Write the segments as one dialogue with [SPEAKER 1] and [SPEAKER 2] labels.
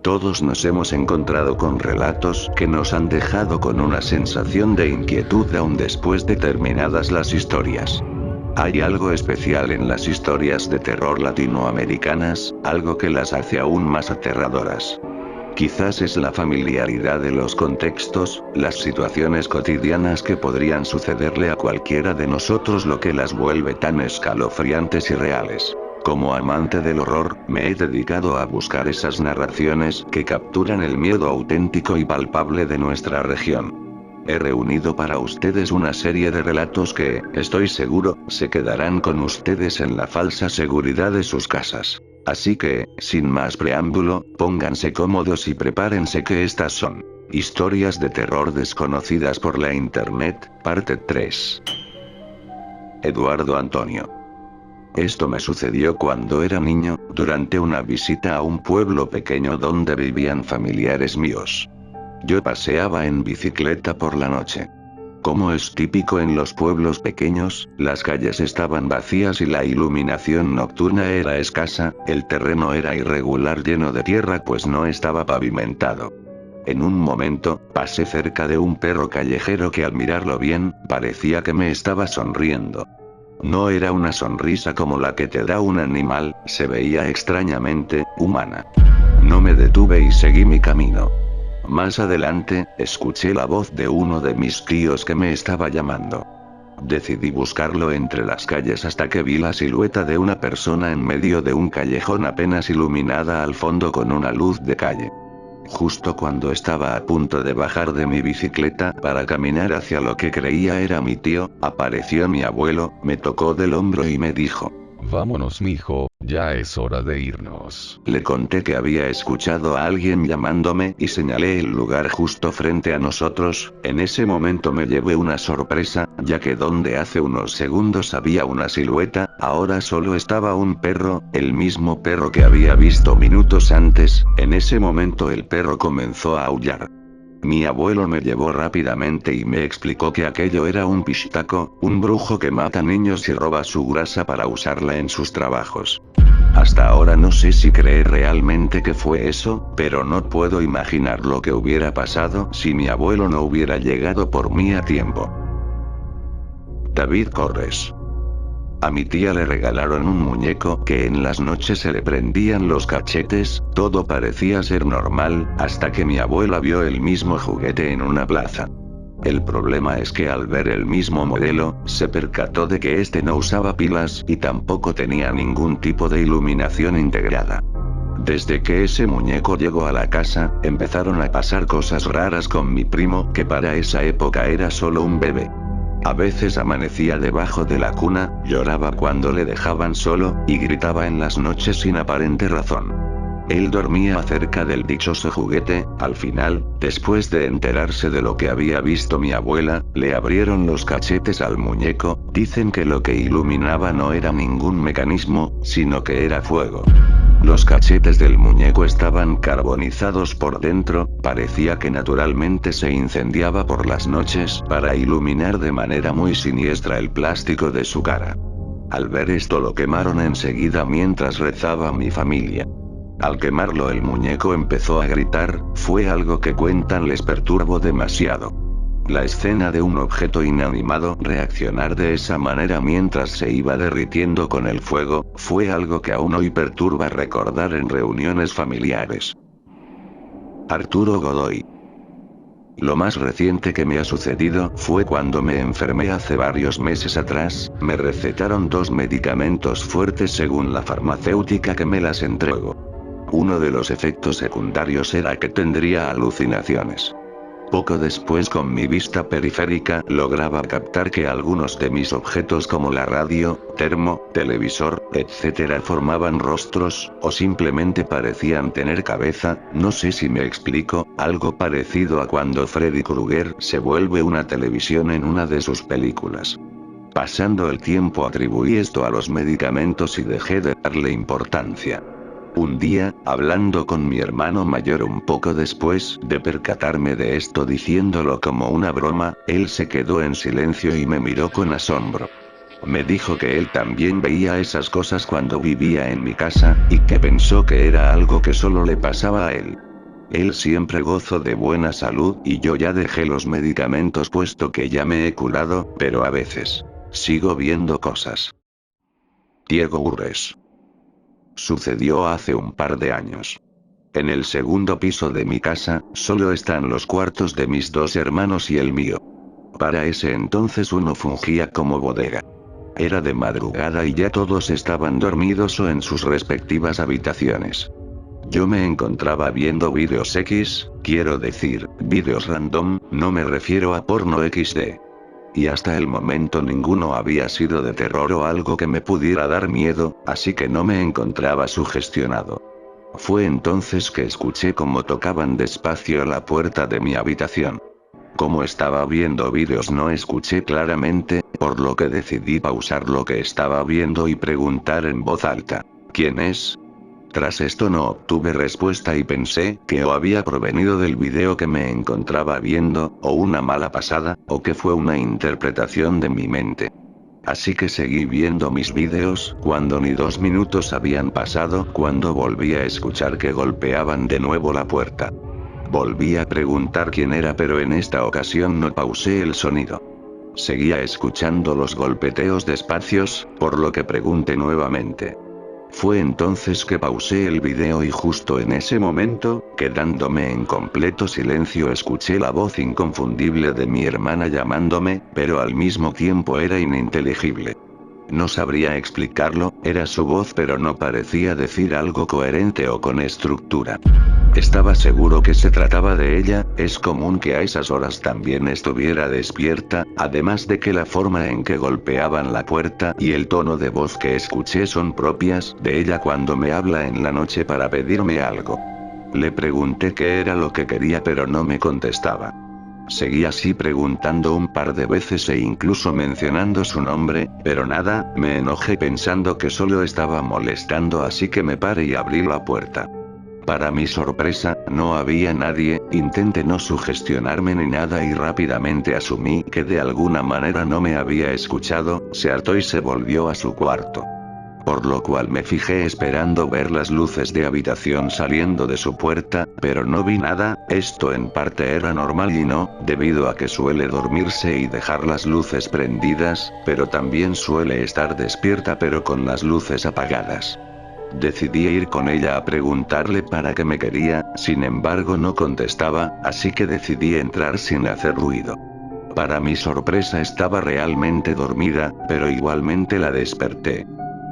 [SPEAKER 1] Todos nos hemos encontrado con relatos que nos han dejado con una sensación de inquietud aún después de terminadas las historias. Hay algo especial en las historias de terror latinoamericanas, algo que las hace aún más aterradoras. Quizás es la familiaridad de los contextos, las situaciones cotidianas que podrían sucederle a cualquiera de nosotros lo que las vuelve tan escalofriantes y reales. Como amante del horror, me he dedicado a buscar esas narraciones que capturan el miedo auténtico y palpable de nuestra región. He reunido para ustedes una serie de relatos que, estoy seguro, se quedarán con ustedes en la falsa seguridad de sus casas. Así que, sin más preámbulo, pónganse cómodos y prepárense que estas son historias de terror desconocidas por la internet, parte 3. Eduardo Antonio. Esto me sucedió cuando era niño, durante una visita a un pueblo pequeño donde vivían familiares míos. Yo paseaba en bicicleta por la noche. Como es típico en los pueblos pequeños, las calles estaban vacías y la iluminación nocturna era escasa, el terreno era irregular lleno de tierra pues no estaba pavimentado. En un momento, pasé cerca de un perro callejero que al mirarlo bien, parecía que me estaba sonriendo. No era una sonrisa como la que te da un animal, se veía extrañamente humana. No me detuve y seguí mi camino. Más adelante, escuché la voz de uno de mis tíos que me estaba llamando. Decidí buscarlo entre las calles hasta que vi la silueta de una persona en medio de un callejón apenas iluminada al fondo con una luz de calle. Justo cuando estaba a punto de bajar de mi bicicleta para caminar hacia lo que creía era mi tío, apareció mi abuelo, me tocó del hombro y me dijo:
[SPEAKER 2] Vámonos, mijo, ya es hora de irnos.
[SPEAKER 1] Le conté que había escuchado a alguien llamándome y señalé el lugar justo frente a nosotros. En ese momento me llevé una sorpresa, ya que donde hace unos segundos había una silueta, ahora solo estaba un perro, el mismo perro que había visto minutos antes. En ese momento el perro comenzó a aullar. Mi abuelo me llevó rápidamente y me explicó que aquello era un pichtaco, un brujo que mata niños y roba su grasa para usarla en sus trabajos. Hasta ahora no sé si creer realmente que fue eso, pero no puedo imaginar lo que hubiera pasado si mi abuelo no hubiera llegado por mí a tiempo. David Corres. A mi tía le regalaron un muñeco que en las noches se le prendían los cachetes, todo parecía ser normal, hasta que mi abuela vio el mismo juguete en una plaza. El problema es que al ver el mismo modelo, se percató de que este no usaba pilas y tampoco tenía ningún tipo de iluminación integrada. Desde que ese muñeco llegó a la casa, empezaron a pasar cosas raras con mi primo, que para esa época era solo un bebé. A veces amanecía debajo de la cuna, lloraba cuando le dejaban solo, y gritaba en las noches sin aparente razón. Él dormía cerca del dichoso juguete. Al final, después de enterarse de lo que había visto mi abuela, le abrieron los cachetes al muñeco. Dicen que lo que iluminaba no era ningún mecanismo, sino que era fuego. Los cachetes del muñeco estaban carbonizados por dentro, parecía que naturalmente se incendiaba por las noches para iluminar de manera muy siniestra el plástico de su cara. Al ver esto lo quemaron enseguida mientras rezaba mi familia. Al quemarlo el muñeco empezó a gritar, fue algo que cuentan les perturbó demasiado. La escena de un objeto inanimado reaccionar de esa manera mientras se iba derritiendo con el fuego, fue algo que aún hoy perturba recordar en reuniones familiares. Arturo Godoy. Lo más reciente que me ha sucedido fue cuando me enfermé hace varios meses atrás. Me recetaron 2 medicamentos fuertes según la farmacéutica que me las entregó. Uno de los efectos secundarios era que tendría alucinaciones. Poco después con mi vista periférica lograba captar que algunos de mis objetos como la radio, termo, televisor, etc. formaban rostros, o simplemente parecían tener cabeza. No sé si me explico, algo parecido a cuando Freddy Krueger se vuelve una televisión en una de sus películas. Pasando el tiempo atribuí esto a los medicamentos y dejé de darle importancia. Un día, hablando con mi hermano mayor un poco después de percatarme de esto diciéndolo como una broma, él se quedó en silencio y me miró con asombro. Me dijo que él también veía esas cosas cuando vivía en mi casa, y que pensó que era algo que solo le pasaba a él. Él siempre gozó de buena salud y yo ya dejé los medicamentos puesto que ya me he curado, pero a veces sigo viendo cosas. Diego Urres. Sucedió hace un par de años. En el segundo piso de mi casa, solo están los cuartos de mis dos hermanos y el mío. Para ese entonces uno fungía como bodega. Era de madrugada y ya todos estaban dormidos o en sus respectivas habitaciones. Yo me encontraba viendo vídeos X, quiero decir, vídeos random, no me refiero a porno XD. Y hasta el momento ninguno había sido de terror o algo que me pudiera dar miedo, así que no me encontraba sugestionado. Fue entonces que escuché cómo tocaban despacio la puerta de mi habitación. Como estaba viendo vídeos no escuché claramente, por lo que decidí pausar lo que estaba viendo y preguntar en voz alta: ¿quién es? Tras esto no obtuve respuesta y pensé que o había provenido del video que me encontraba viendo, o una mala pasada, o que fue una interpretación de mi mente. Así que seguí viendo mis vídeos, cuando ni 2 minutos habían pasado cuando volví a escuchar que golpeaban de nuevo la puerta. Volví a preguntar quién era, pero en esta ocasión no pausé el sonido. Seguía escuchando los golpeteos despacios, por lo que pregunté nuevamente. Fue entonces que pausé el video y justo en ese momento, quedándome en completo silencio, escuché la voz inconfundible de mi hermana llamándome, pero al mismo tiempo era ininteligible. No sabría explicarlo, era su voz pero no parecía decir algo coherente o con estructura. Estaba seguro que se trataba de ella, es común que a esas horas también estuviera despierta, además de que la forma en que golpeaban la puerta y el tono de voz que escuché son propias de ella cuando me habla en la noche para pedirme algo. Le pregunté qué era lo que quería pero no me contestaba. Seguí así preguntando un par de veces e incluso mencionando su nombre, pero nada, me enojé pensando que solo estaba molestando, así que me paré y abrí la puerta. Para mi sorpresa, no había nadie, intenté no sugestionarme ni nada y rápidamente asumí que de alguna manera no me había escuchado, se hartó y se volvió a su cuarto. Por lo cual me fijé esperando ver las luces de habitación saliendo de su puerta, pero no vi nada. Esto en parte era normal y no, debido a que suele dormirse y dejar las luces prendidas, pero también suele estar despierta pero con las luces apagadas. Decidí ir con ella a preguntarle para qué me quería, sin embargo no contestaba, así que decidí entrar sin hacer ruido. Para mi sorpresa estaba realmente dormida, pero igualmente la desperté.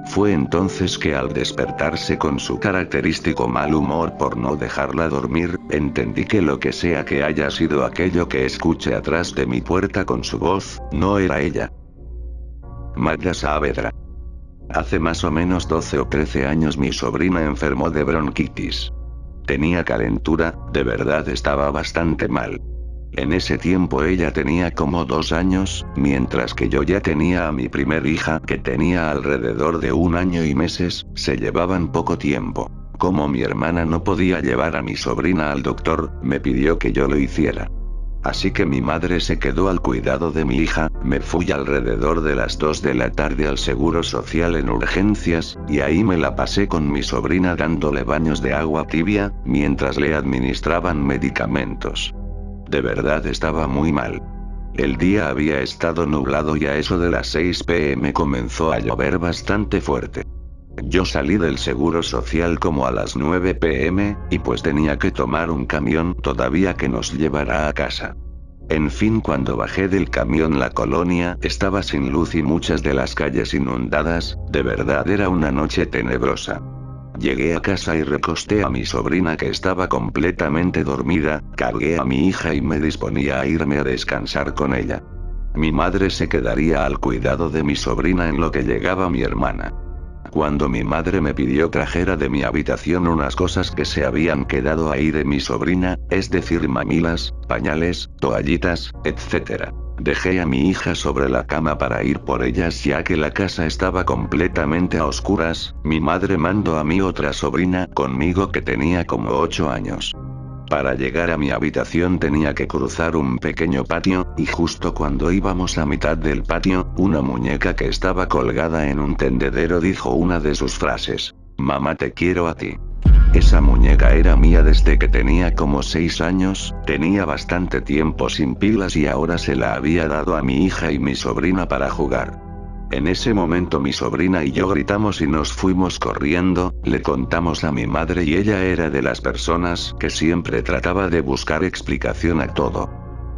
[SPEAKER 1] Fue entonces que al despertarse con su característico mal humor por no dejarla dormir, entendí que lo que sea que haya sido aquello que escuché atrás de mi puerta con su voz, no era ella. Magda Saavedra. Hace más o menos 12 o 13 años mi sobrina enfermó de bronquitis. Tenía calentura, de verdad estaba bastante mal. En ese tiempo ella tenía como 2 años, mientras que yo ya tenía a mi primer hija que tenía alrededor de 1 año y meses, se llevaban poco tiempo. Como mi hermana no podía llevar a mi sobrina al doctor, me pidió que yo lo hiciera. Así que mi madre se quedó al cuidado de mi hija, me fui alrededor de las 2 de la tarde al seguro social en urgencias, y ahí me la pasé con mi sobrina dándole baños de agua tibia, mientras le administraban medicamentos. De verdad estaba muy mal. El día había estado nublado y a eso de las 6 p.m. comenzó a llover bastante fuerte. Yo salí del seguro social como a las 9 p.m., y pues tenía que tomar un camión todavía que nos llevara a casa. En fin, cuando bajé del camión la colonia estaba sin luz y muchas de las calles inundadas, de verdad era una noche tenebrosa. Llegué a casa y recosté a mi sobrina que estaba completamente dormida, cargué a mi hija y me disponía a irme a descansar con ella. Mi madre se quedaría al cuidado de mi sobrina en lo que llegaba mi hermana. Cuando mi madre me pidió trajera de mi habitación unas cosas que se habían quedado ahí de mi sobrina, es decir mamilas, pañales, toallitas, etc. Dejé a mi hija sobre la cama para ir por ellas ya que la casa estaba completamente a oscuras. Mi madre mandó a mi otra sobrina conmigo que tenía como 8 años. Para llegar a mi habitación tenía que cruzar un pequeño patio, y justo cuando íbamos a mitad del patio, una muñeca que estaba colgada en un tendedero dijo una de sus frases: «Mamá, te quiero a ti». Esa muñeca era mía desde que tenía como 6 años, tenía bastante tiempo sin pilas y ahora se la había dado a mi hija y mi sobrina para jugar. En ese momento mi sobrina y yo gritamos y nos fuimos corriendo, le contamos a mi madre y ella era de las personas que siempre trataba de buscar explicación a todo.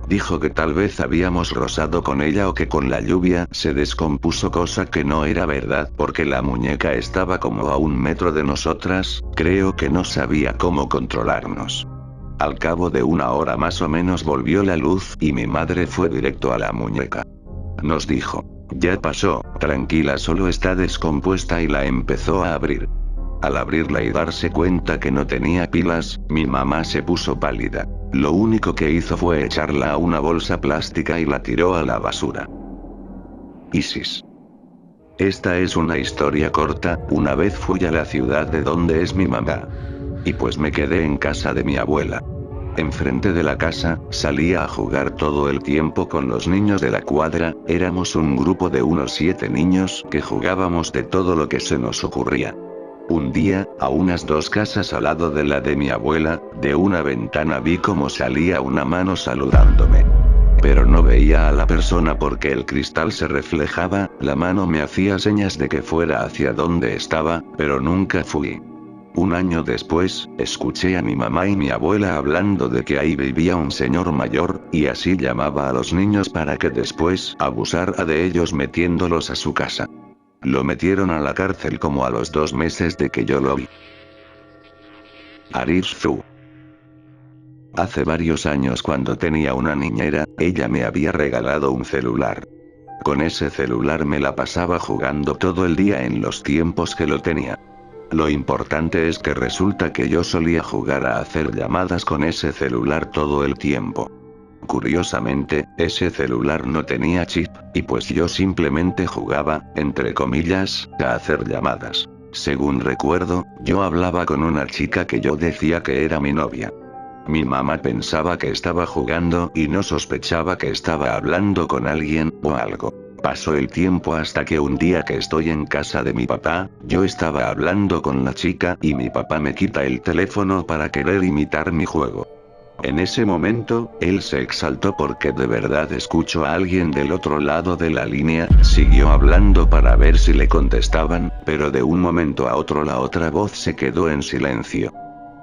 [SPEAKER 1] Dijo que tal vez habíamos rozado con ella o que con la lluvia se descompuso, cosa que no era verdad porque la muñeca estaba como a 1 metro de nosotras, creo que no sabía cómo controlarnos. Al cabo de 1 hora más o menos volvió la luz y mi madre fue directo a la muñeca. Nos dijo: ya pasó, tranquila, solo está descompuesta, y la empezó a abrir. Al abrirla y darse cuenta que no tenía pilas, mi mamá se puso pálida. Lo único que hizo fue echarla a una bolsa plástica y la tiró a la basura. Isis. Esta es una historia corta. Una vez fui a la ciudad de donde es mi mamá. Y pues me quedé en casa de mi abuela. Enfrente de la casa, salía a jugar todo el tiempo con los niños de la cuadra, éramos un grupo de unos 7 niños que jugábamos de todo lo que se nos ocurría. Un día, a unas 2 casas al lado de la de mi abuela, de una ventana vi cómo salía una mano saludándome. Pero no veía a la persona porque el cristal se reflejaba, la mano me hacía señas de que fuera hacia donde estaba, pero nunca fui. Un año después, escuché a mi mamá y mi abuela hablando de que ahí vivía un señor mayor, y así llamaba a los niños para que después abusara de ellos metiéndolos a su casa. Lo metieron a la cárcel como a los 2 meses de que yo lo vi. Arishu. Hace varios años, cuando tenía una niñera, ella me había regalado un celular. Con ese celular me la pasaba jugando todo el día en los tiempos que lo tenía. Lo importante es que resulta que yo solía jugar a hacer llamadas con ese celular todo el tiempo. Curiosamente, ese celular no tenía chip, y pues yo simplemente jugaba, entre comillas, a hacer llamadas. Según recuerdo, yo hablaba con una chica que yo decía que era mi novia. Mi mamá pensaba que estaba jugando y no sospechaba que estaba hablando con alguien o algo. Pasó el tiempo hasta que un día que estoy en casa de mi papá, yo estaba hablando con la chica y mi papá me quita el teléfono para querer imitar mi juego. En ese momento, él se exaltó porque de verdad escuchó a alguien del otro lado de la línea, siguió hablando para ver si le contestaban, pero de un momento a otro la otra voz se quedó en silencio.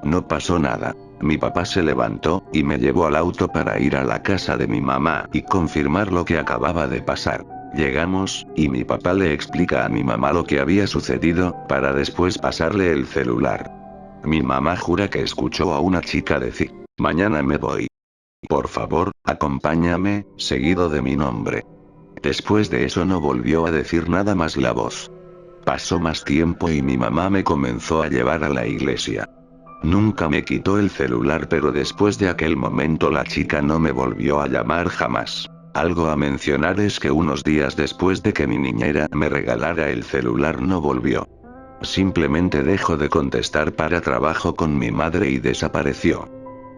[SPEAKER 1] No pasó nada. Mi papá se levantó y me llevó al auto para ir a la casa de mi mamá y confirmar lo que acababa de pasar. Llegamos, y mi papá le explica a mi mamá lo que había sucedido, para después pasarle el celular. Mi mamá jura que escuchó a una chica decir: mañana me voy. Por favor, acompáñame, seguido de mi nombre. Después de eso no volvió a decir nada más la voz. Pasó más tiempo y mi mamá me comenzó a llevar a la iglesia. Nunca me quitó el celular, pero después de aquel momento la chica no me volvió a llamar jamás. Algo a mencionar es que unos días después de que mi niñera me regalara el celular no volvió. Simplemente dejó de contestar para trabajo con mi madre y desapareció.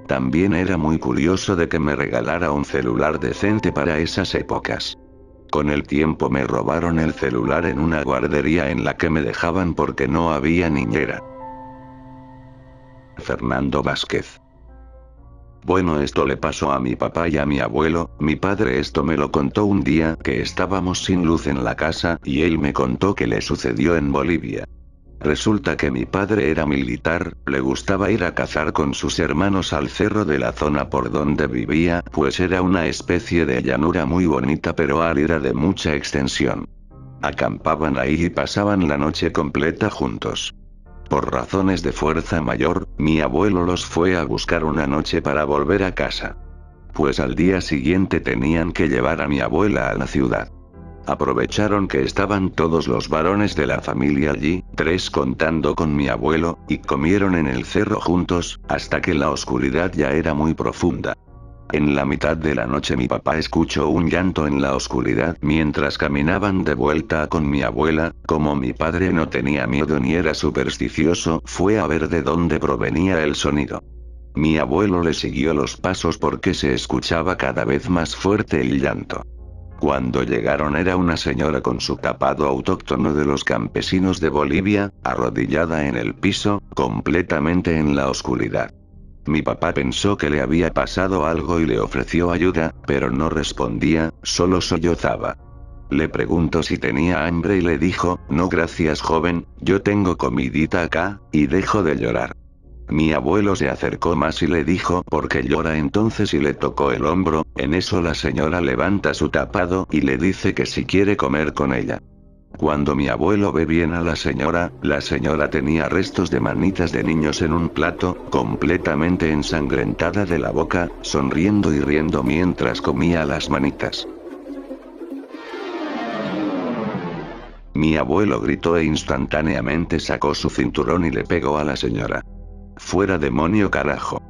[SPEAKER 1] También era muy curioso de que me regalara un celular decente para esas épocas. Con el tiempo me robaron el celular en una guardería en la que me dejaban porque no había niñera. Fernando Vázquez. Bueno, esto le pasó a mi papá y a mi abuelo. Mi padre esto me lo contó un día que estábamos sin luz en la casa, y él me contó que le sucedió en Bolivia. Resulta que mi padre era militar, le gustaba ir a cazar con sus hermanos al cerro de la zona por donde vivía, pues era una especie de llanura muy bonita pero árida de mucha extensión. Acampaban ahí y pasaban la noche completa juntos. Por razones de fuerza mayor, mi abuelo los fue a buscar una noche para volver a casa. Pues al día siguiente tenían que llevar a mi abuela a la ciudad. Aprovecharon que estaban todos los varones de la familia allí, 3 contando con mi abuelo, y comieron en el cerro juntos, hasta que la oscuridad ya era muy profunda. En la mitad de la noche mi papá escuchó un llanto en la oscuridad mientras caminaban de vuelta con mi abuela. Como mi padre no tenía miedo ni era supersticioso, fue a ver de dónde provenía el sonido. Mi abuelo le siguió los pasos porque se escuchaba cada vez más fuerte el llanto. Cuando llegaron era una señora con su tapado autóctono de los campesinos de Bolivia, arrodillada en el piso, completamente en la oscuridad. Mi papá pensó que le había pasado algo y le ofreció ayuda, pero no respondía, solo sollozaba. Le preguntó si tenía hambre y le dijo, no gracias joven, yo tengo comidita acá, y dejo de llorar. Mi abuelo se acercó más y le dijo, ¿por qué llora entonces? Y le tocó el hombro, en eso la señora levanta su tapado y le dice que si quiere comer con ella. Cuando mi abuelo ve bien a la señora tenía restos de manitas de niños en un plato, completamente ensangrentada de la boca, sonriendo y riendo mientras comía las manitas. Mi abuelo gritó e instantáneamente sacó su cinturón y le pegó a la señora. Fuera demonio carajo.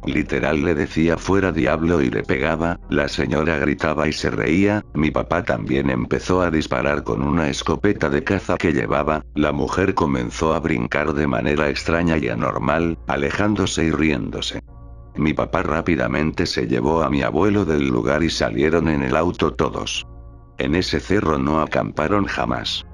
[SPEAKER 1] Literal le decía fuera diablo y le pegaba, la señora gritaba y se reía, mi papá también empezó a disparar con una escopeta de caza que llevaba, la mujer comenzó a brincar de manera extraña y anormal, alejándose y riéndose. Mi papá rápidamente se llevó a mi abuelo del lugar y salieron en el auto todos. En ese cerro no acamparon jamás.